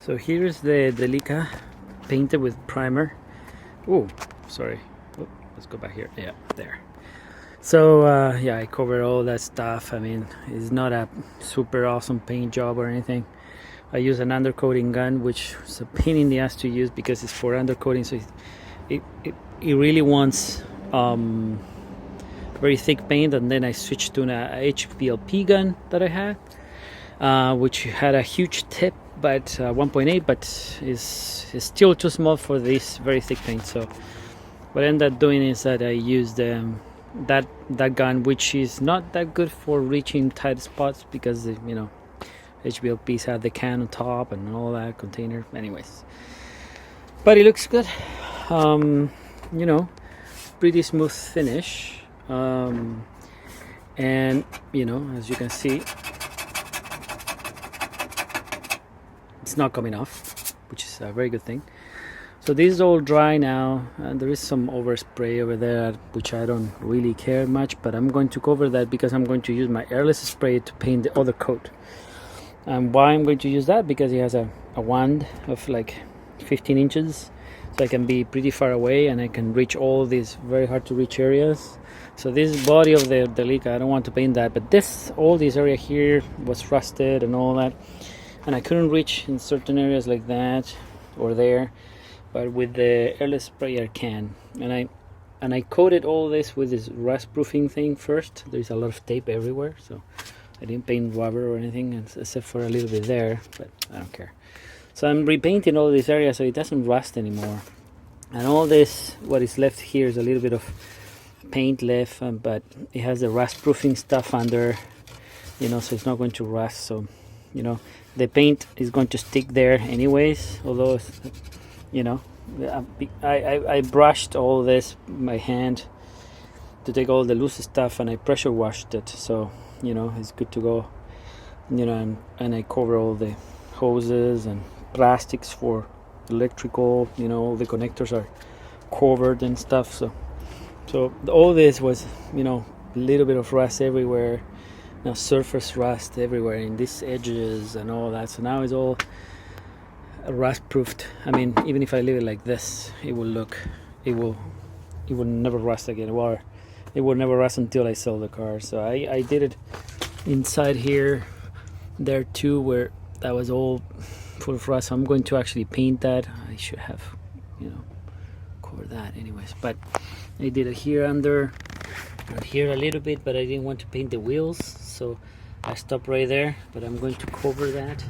So here's the Delica painted with primer. Oh, sorry. Oh, let's go back here. Yeah, there. So yeah, I covered all that stuff. I mean, it's not a super awesome paint job or anything. I use an undercoating gun, which is a pain in the ass to use because it's for undercoating. So it really wants very thick paint, and then I switched to a HPLP gun that I had, which had a huge tip, but 1.8, but is still too small for this very thick paint. So what I ended up doing is that I used that gun, which is not that good for reaching tight spots because HBLPs have the can on top and all that container. Anyways, but it looks good. Pretty smooth finish. And as you can see, it's not coming off, which is a very good thing. So this is all dry now, and there is some overspray over there, which I don't really care much, but I'm going to cover that because I'm going to use my airless spray to paint the other coat. And why I'm going to use that? Because it has a wand of like 15 inches, so I can be pretty far away and I can reach all these very hard to reach areas. So this body of the Delica, I don't want to paint that, but all this area here was rusted and all that, and I couldn't reach in certain areas like that or there. But with the airless sprayer can, and I coated all this with this rust proofing thing first. There's a lot of tape everywhere, so I didn't paint rubber or anything except for a little bit there, but I don't care. So I'm repainting all this area so it doesn't rust anymore. And all this, what is left here is a little bit of paint left, but it has the rust proofing stuff under, so it's not going to rust. So the paint is going to stick there anyways, although I brushed all this by hand to take all the loose stuff, and I pressure washed it, so it's good to go. And I cover all the hoses and plastics for electrical, all the connectors are covered and stuff. So all this was a little bit of rust everywhere, surface rust everywhere in these edges and all that. So now it's all rust proofed. I mean, even if I leave it like this, it will never rust again, or it will never rust until I sell the car. So I did it inside here, there too, where that was all full of rust. So I'm going to actually paint that. I should have covered that anyways, but I did it here under and here a little bit, but I didn't want to paint the wheels, so I stopped right there. But I'm going to cover that.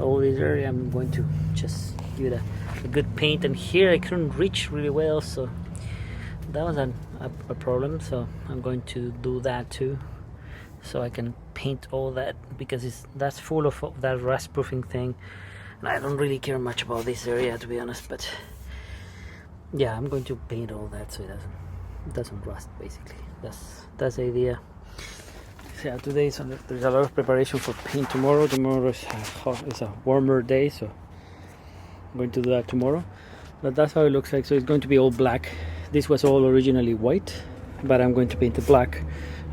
All this area I'm going to just give it a good paint, and here I couldn't reach really well, so that was a problem. So I'm going to do that too, so I can paint all that, because that's full of that rust proofing thing, and I don't really care much about this area, to be honest. But yeah, I'm going to paint all that so it doesn't rust. Basically, that's the idea. Yeah, today there's a lot of preparation for paint tomorrow. Tomorrow is a warmer day, so I'm going to do that tomorrow. But that's how it looks like. So it's going to be all black. This was all originally white, but I'm going to paint it black.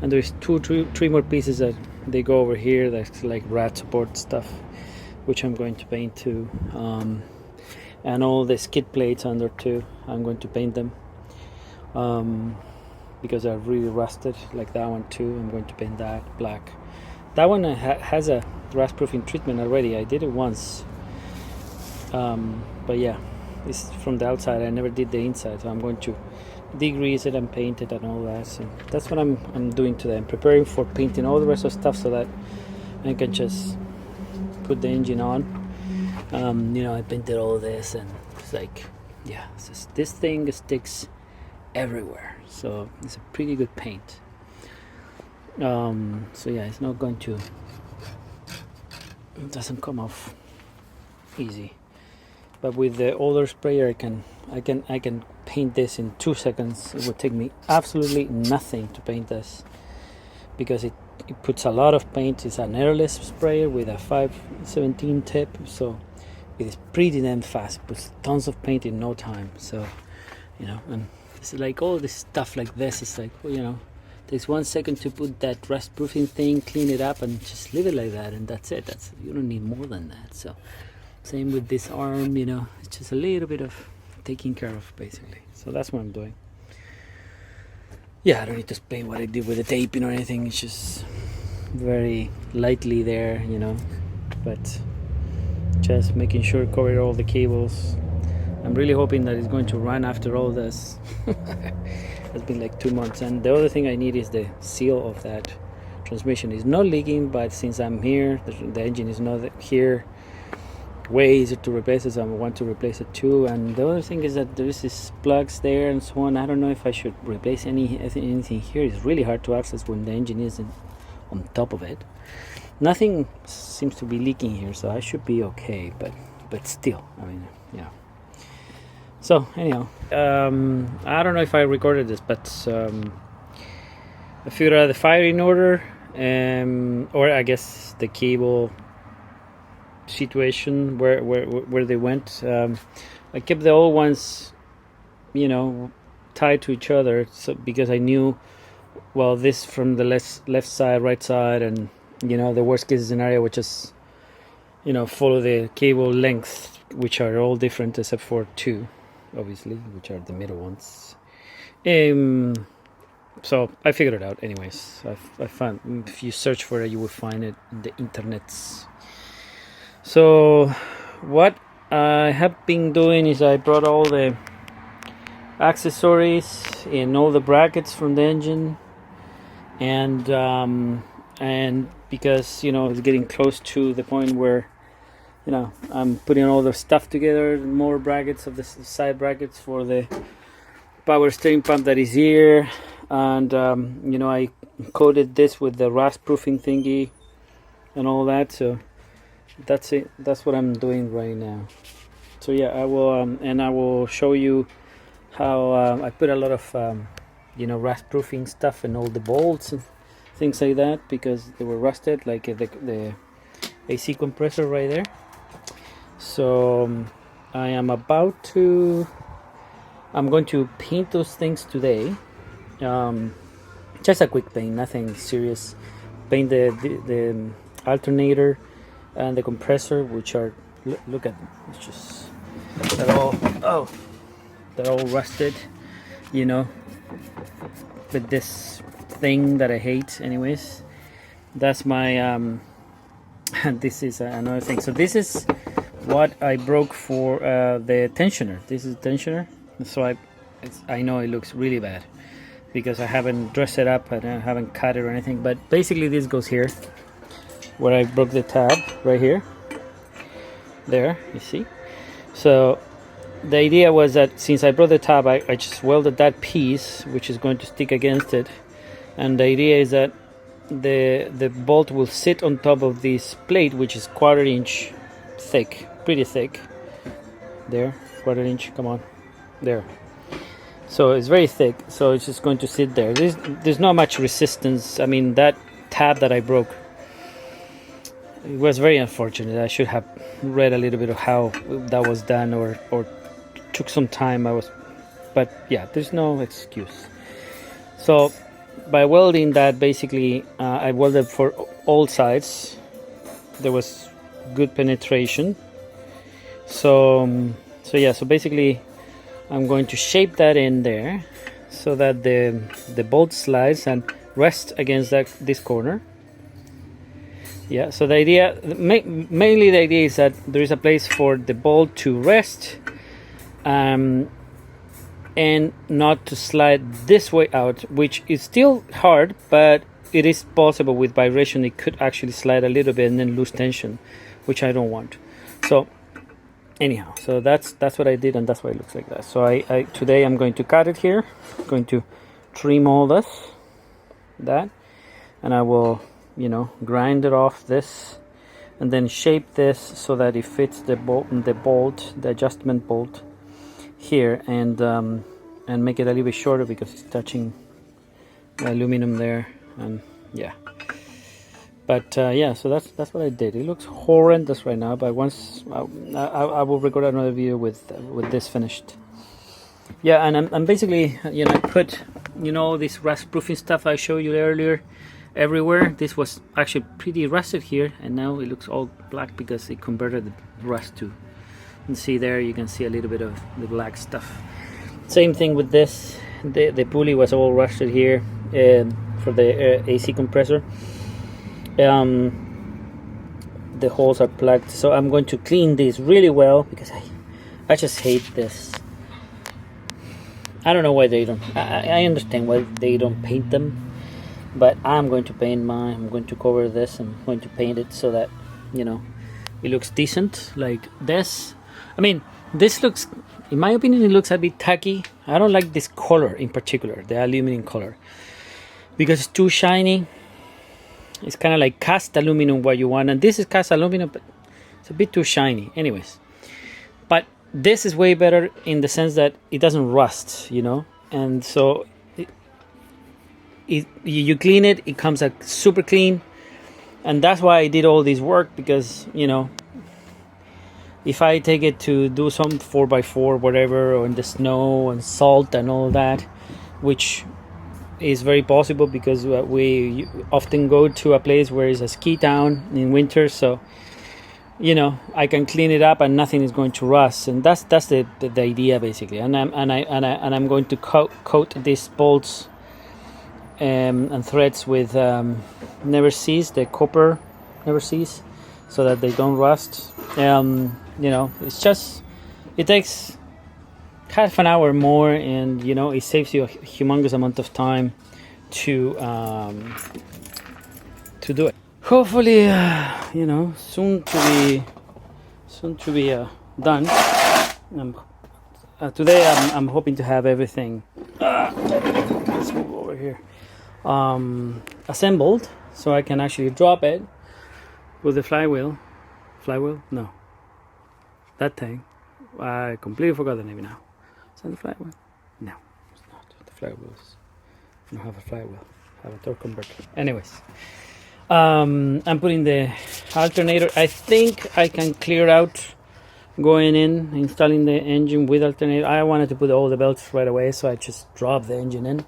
And there's three more pieces that they go over here. That's like rat support stuff, which I'm going to paint too. And all the skid plates under too, I'm going to paint them. Because they're really rusted, like that one too. I'm going to paint that black. That one has a rust proofing treatment already. I did it once, but yeah, it's from the outside. I never did the inside, so I'm going to degrease it and paint it and all that. So that's what I'm doing today. I'm preparing for painting all the rest of stuff so that I can just put the engine on. I painted all this, and it's like, yeah, this thing sticks everywhere, so it's a pretty good paint. So yeah, it's not going to, it doesn't come off easy, but with the older sprayer I can paint this in 2 seconds. It would take me absolutely nothing to paint this, because it puts a lot of paint. It's an airless sprayer with a 517 tip, so it is pretty damn fast. It puts tons of paint in no time. So and it's like all this stuff like this. It's like, takes 1 second to put that rust proofing thing, clean it up, and just leave it like that, and that's it. You don't need more than that. So Same with this arm, you know, it's just a little bit of taking care of basically. So that's what I'm doing. Yeah, I don't need to explain what I did with the taping or anything. It's just very lightly there, you know, but just making sure cover all the cables. I'm really hoping that it's going to run after all this. It's been like 2 months. And the other thing I need is the seal of that transmission. It's not leaking, but since I'm here, the engine is not here, way easier to replace it, so I want to replace it too. And the other thing is that there's these plugs there and so on. I don't know if I should replace anything here. It's really hard to access when the engine isn't on top of it. Nothing seems to be leaking here, so I should be okay, but still, I mean, yeah. So anyhow, I don't know if I recorded this, but I figured out the firing order, or I guess the cable situation where they went. I kept the old ones, you know, tied to each other, so because I knew, well, this from the left side, right side, and you know, the worst case scenario, which is, you know, follow the cable length, which are all different except for 2, obviously, which are the middle ones. So I figured it out anyways. I found, if you search for it, you will find it in the internets. So what I have been doing is I brought all the accessories and all the brackets from the engine, and because, you know, it's getting close to the point where, you know, I'm putting all the stuff together, more brackets of the side brackets for the power steering pump that is here. And you know, I coated this with the rust proofing thingy and all that, so that's it. That's what I'm doing right now. So yeah, I will and I will show you how I put a lot of you know, rust proofing stuff in all the bolts and things like that, because they were rusted, like the AC compressor right there. So I am about to, I'm going to paint those things today. Just a quick paint, nothing serious. Paint the alternator and the compressor, which are, look at them, it's just, they're all rusted, you know, with this thing that I hate anyways. That's my this is another thing. So this is what I broke for the tensioner. This is tensioner, so I know it looks really bad because I haven't dressed it up and I haven't cut it or anything, but basically this goes here where I broke the tab right here, there, you see. So the idea was that since I broke the tab, I just welded that piece, which is going to stick against it, and the idea is that the bolt will sit on top of this plate, which is 1/4 inch thick, pretty thick. There, 1/4 inch, come on, there. So it's very thick, so it's just going to sit there. There's not much resistance. I mean, that tab that I broke, it was very unfortunate. I should have read a little bit of how that was done, or took some time. But yeah, there's no excuse. So by welding that, basically I welded for all sides. There was good penetration. So yeah, so basically I'm going to shape that in there so that the bolt slides and rests against this corner. Yeah, so the idea, mainly the idea is that there is a place for the bolt to rest and not to slide this way out, which is still hard, but it is possible with vibration. It could actually slide a little bit and then lose tension, which I don't want. So anyhow, so that's what I did, and that's why it looks like that. So I today I'm going to cut it here, I'm going to trim all that, and I will, you know, grind it off this and then shape this so that it fits the bolt, the adjustment bolt here, and make it a little bit shorter because it's touching the aluminum there, and yeah. But yeah, so that's what I did. It looks horrendous right now, but once I will record another video with this finished. Yeah, and I'm basically, you know, I put, you know, this rust proofing stuff I showed you earlier everywhere. This was actually pretty rusted here, and now it looks all black because it converted the rust to. And see there, you can see a little bit of the black stuff. Same thing with this. The pulley was all rusted here for the AC compressor. The holes are plugged, so I'm going to clean this really well because I just hate this. I don't know why they don't. I understand why they don't paint them, but I'm going to paint mine. I'm going to cover this. I'm going to paint it so that, you know, it looks decent like this. I mean, this looks, in my opinion, it looks a bit tacky. I don't like this color in particular, the aluminum color, because it's too shiny. It's kind of like cast aluminum what you want, and this is cast aluminum, but it's a bit too shiny. Anyways, but this is way better in the sense that it doesn't rust, you know, and so you clean it, it comes out super clean, and that's why I did all this work, because, you know, if I take it to do some 4x4 whatever, or in the snow and salt and all that, which is very possible because we often go to a place where it's a ski town in winter, so, you know, I can clean it up and nothing is going to rust, and that's the idea basically. And I'm going to coat these bolts and threads with never cease, the copper never cease, so that they don't rust. You know, it's just, it takes half an hour more, and, you know, it saves you a humongous amount of time to do it. Hopefully, you know, soon to be done. Today I'm hoping to have everything. Let's move over here. Assembled, so I can actually drop it with the flywheel. No, that thing. I completely forgot the name now. Is that the flywheel? No, it's not. The flywheels. I don't have a flywheel. I have a torque converter. Anyways, I'm putting the alternator. I think I can clear out going in, installing the engine with alternator. I wanted to put all the belts right away, so I just dropped the engine in,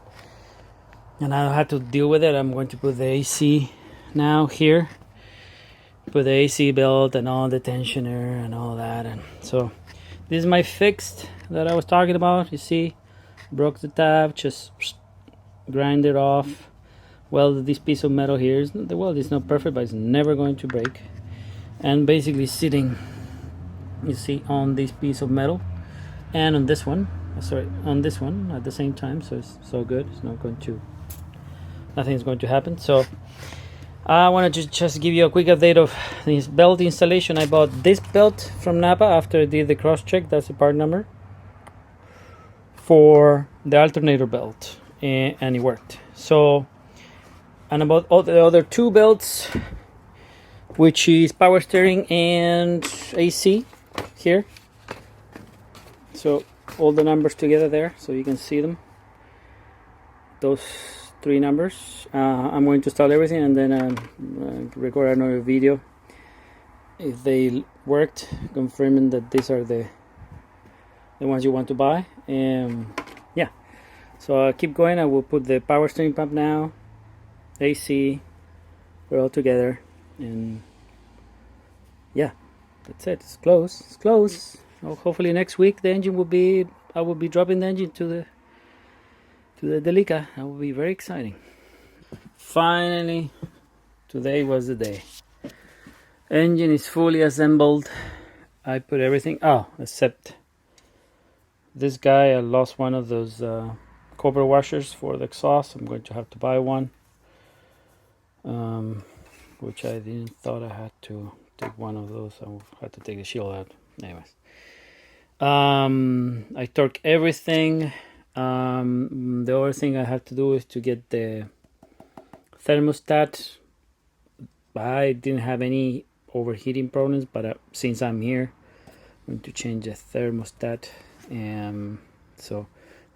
and I don't have to deal with it. I'm going to put the AC now here. Put the AC belt and all the tensioner and all that, and so this is my fixed that I was talking about. You see, broke the tab, just grind it off. Well, this piece of metal here is, the weld is not perfect, but it's never going to break. And basically sitting, you see, on this piece of metal and on this one, on this one at the same time. So it's so good. It's not going to, nothing is going to happen. So I want to just give you a quick update of this belt installation. I bought this belt from Napa after I did the cross check. That's the part number for the alternator belt, and it worked. So, and about all the other two belts, which is power steering and AC here. So all the numbers together there, so you can see them. Those three numbers. I'm going to install everything and then record another video if they worked, confirming that these are the ones you want to buy. Yeah, so I'll keep going. I will put the power steering pump now, AC, we're all together, and yeah, that's it. It's close. Well, hopefully next week the engine will be, I will be dropping the engine to the Delica. That will be very exciting. Finally, today was the day. Engine is fully assembled. I put everything, except this guy. I lost one of those copper washers for the exhaust. I'm going to have to buy one, which I didn't thought I had to take one of those. I had to take the shield out. Anyways, I torque everything. The other thing I have to do is to get the thermostat. I didn't have any overheating problems, but since I'm here, I'm going to change the thermostat. So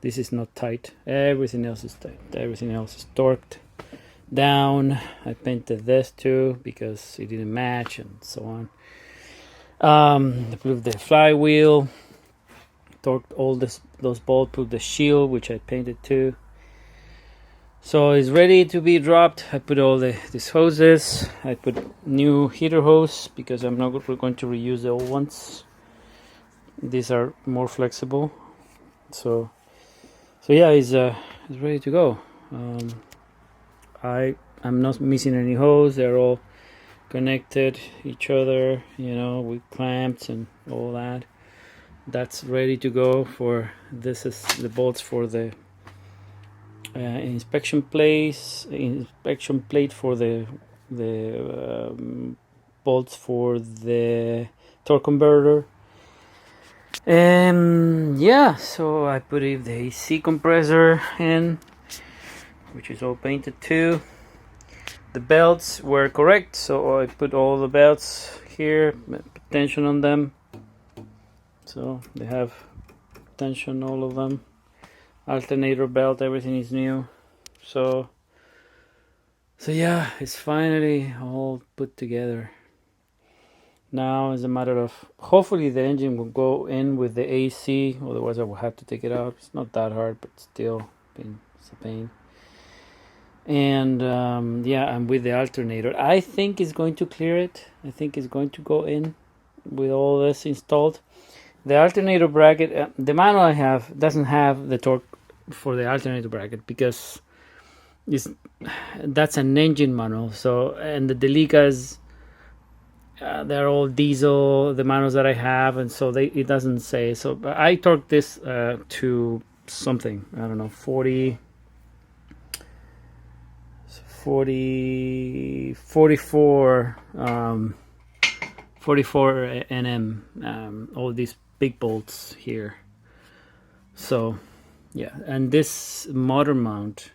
this is not tight. Everything else is tight. Everything else is torqued down. I painted this too because it didn't match and so on. I put the flywheel, torqued all those bolts, put the shield, which I painted too. So it's ready to be dropped. I put all these hoses. I put new heater hose because I'm not going to reuse the old ones. These are more flexible. So yeah, it's ready to go. I'm not missing any hose. They're all connected each other, you know, with clamps and all that. That's ready to go. For this is the bolts for the inspection plate for the bolts for the torque converter. And yeah, so I put the AC compressor in, which is all painted too. The belts were correct, so I put all the belts here, put tension on them, so they have tension, all of them. Alternator belt, everything is new. So yeah, it's finally all put together. Now it's a matter of hopefully the engine will go in with the AC, otherwise I will have to take it out. It's not that hard, but still, it's a pain. And yeah, I'm with the alternator. I think it's going to clear it. I think it's going to go in with all this installed. The alternator bracket, the manual I have doesn't have the torque for the alternator bracket because that's an engine manual. So, and the Delicas, they're all diesel, the manuals that I have, and so it doesn't say. So I torqued this to something, I don't know, 44 nm, all these big bolts here. So yeah, and this motor mount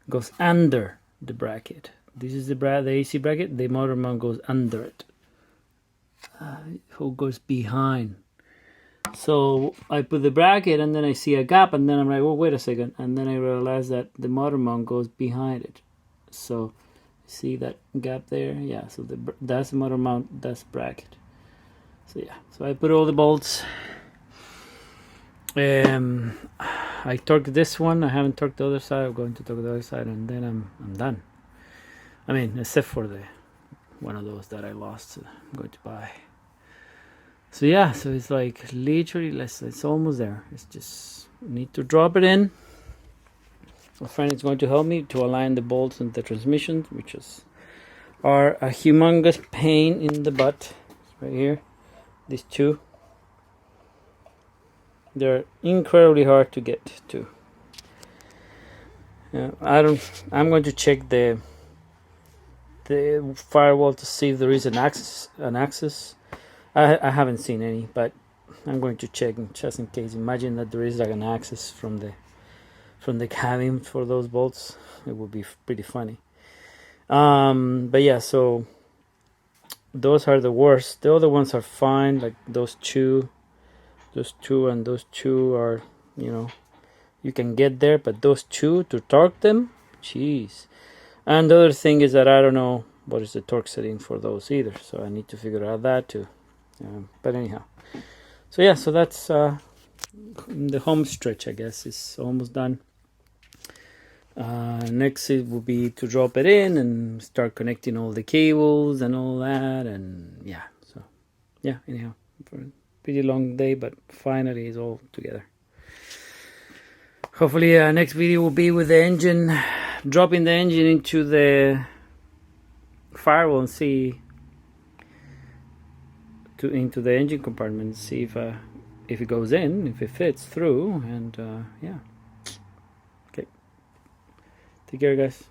goes under the bracket. This is the AC bracket. The motor mount goes under it. Who goes behind? So I put the bracket, and then I see a gap, and then I'm like, well, wait a second, and then I realize that the motor mount goes behind it. So see that gap there? Yeah. So that's the motor mount. That's bracket. So yeah. So I put all the bolts. I torqued this one. I haven't torqued the other side. I'm going to torque the other side, and then I'm done. I mean, except for the one of those that I lost. I'm going to buy. So yeah, so it's like literally it's almost there. It's just need to drop it in. My friend is going to help me to align the bolts and the transmission, which are a humongous pain in the butt. Right here, these two. They're incredibly hard to get to. I'm going to check the firewall to see if there is an axis. I haven't seen any, but I'm going to check just in case. Imagine that there is like an axis from the cabin for those bolts. It would be pretty funny. But yeah, so those are the worst. The other ones are fine, like those two and those two are, you know, you can get there, but those two to torque them, jeez. And the other thing is that I don't know what is the torque setting for those either, so I need to figure out that too. But anyhow, so yeah, so that's the home stretch, I guess, is almost done. Next it will be to drop it in and start connecting all the cables and all that, and yeah, so yeah, anyhow, for a pretty long day, but finally it's all together. Hopefully next video will be with the engine, dropping the engine into the firewall and see into the engine compartment, see if it goes in, if it fits through, and yeah. Okay, take care guys.